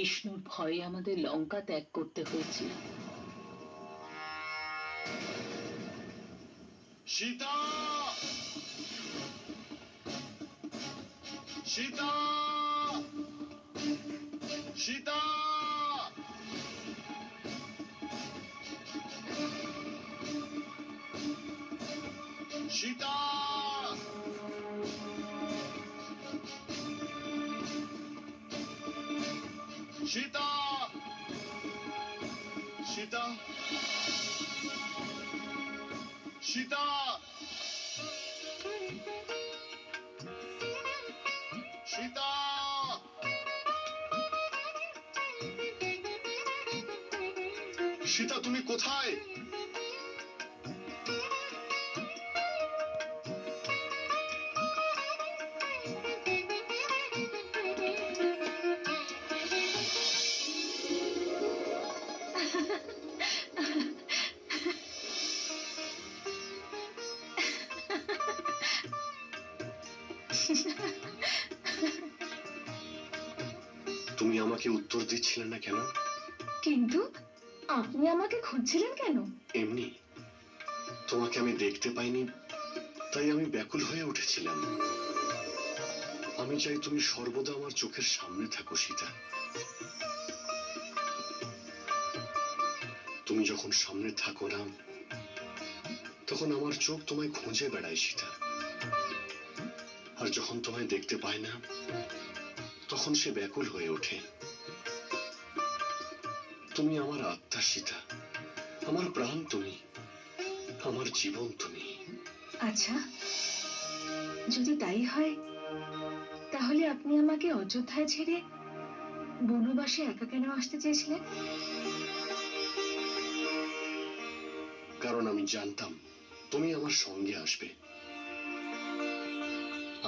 বিষ্ণুর ভয়ে আমাদের লঙ্কা ত্যাগ করতে হয়েছিল। সীতা, সীতা, সীতা, সীতা, সীতা, সীতা, সীতা, সীতা, সীতা, তুমি কোথায়? তুমি আমাকে উত্তর দিচ্ছিলে না কেন? কিন্তু আপনি আমাকে খুঁজছিলেন কেন? এমনি, তোমাকে আমি দেখতে পাইনি, তাই আমি ব্যাকুল হয়ে উঠেছিলাম। আমি চাই তুমি সর্বদা আমার চোখের সামনে থাকো সীতা। তুমি যখন সামনে থাকো না, তখন আমার চোখ তোমায় খুঁজে বেড়ায় সীতা। আর যখন তোমায় দেখতে পায় না, তখন সে ব্যাকুল হয়ে ওঠে। তুমি আমার আত্মা সীতা, আমার প্রাণ তুমি, আমার জীবন তুমি। আচ্ছা, যদি তাই হয় তাহলে আপনি আমাকে অযোধ্যায় ছেড়ে বনবাসে একা কেন আসতে চেয়েছিলেন? কারণ আমি জানতাম তুমি আমার সঙ্গে আসবে।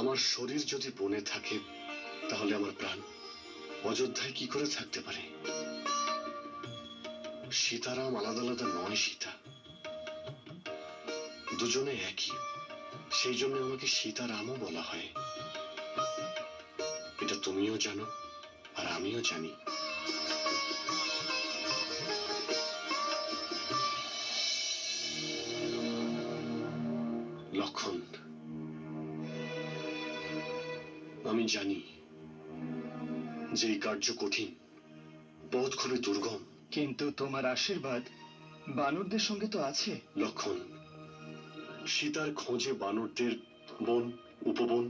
আমার শরীর যদি বনে থাকে, তাহলে আমার প্রাণ অযোধ্যায় কি করে থাকতে পারে? সীতারাম আলাদা আলাদা নয় সীতা, দুজনে একই। সেই জন্য আমাকে সীতারামও বলা হয়। এটা তুমিও জানো আর আমিও জানি। লক্ষণ, আমি জানি যে এই কার্য কঠিন, পথ খুবই দুর্গম। কিন্তু তোমার আশীর্বাদ বানরদের সঙ্গে তো আছে। লক্ষণ, সীতার খোঁজে বানরদের বন, উপবন,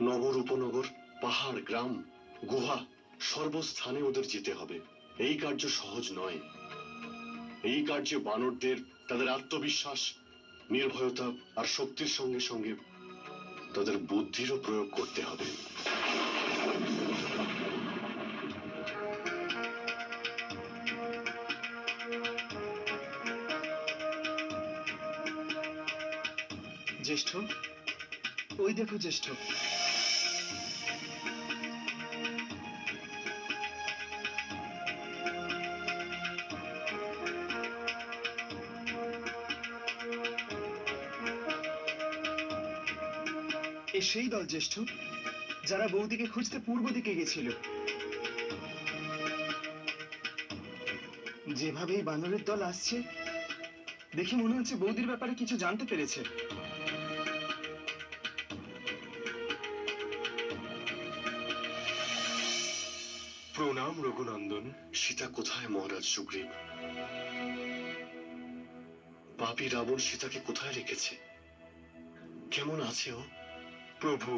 নগর, উপনগর, পাহাড়, গ্রাম, গুহা, সর্বস্থানে ওদের যেতে হবে। এই কার্য সহজ নয়। এই কার্যে বানরদের তাদের আত্মবিশ্বাস, নির্ভয়তা আর শক্তির সঙ্গে সঙ্গে তাদের বুদ্ধিরও প্রয়োগ করতে হবে। জ্যেষ্ঠ, ওই দেখো জ্যেষ্ঠ। এ সেই দল জ্যেষ্ঠ, যারা বৌদিকে খুঁজতে পূর্ব দিকে গেছিল। যেভাবে এই বানরের দল আসছে, দেখে মনে হচ্ছে বৌদির ব্যাপারে কিছু জানতে পেরেছে। প্রণাম রঘুনন্দন। সীতা কোথায় মহারাজ সুগ্রীব? পাপী রাবণ সীতাকে কোথায় রেখেছে? কেমন আছে ও? প্রভু,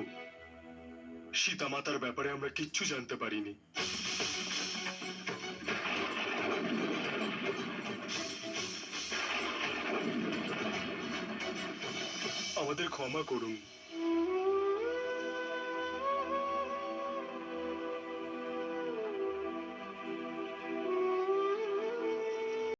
সীতা মাতার ব্যাপারে আমরা কিচ্ছু জানতে পারিনি। আমাদের ক্ষমা করুন।